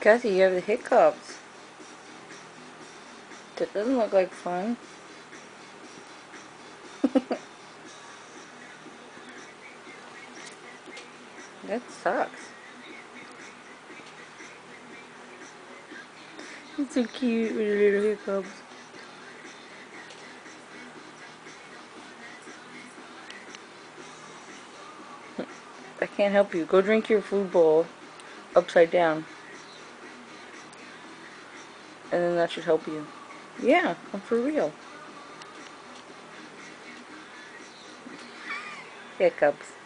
Cassie, you have the hiccups. That doesn't look like fun. That sucks. It's so cute with your little hiccups. I can't help you. Go drink your food bowl upside down. And then that should help you. Yeah, I'm for real. Hiccups.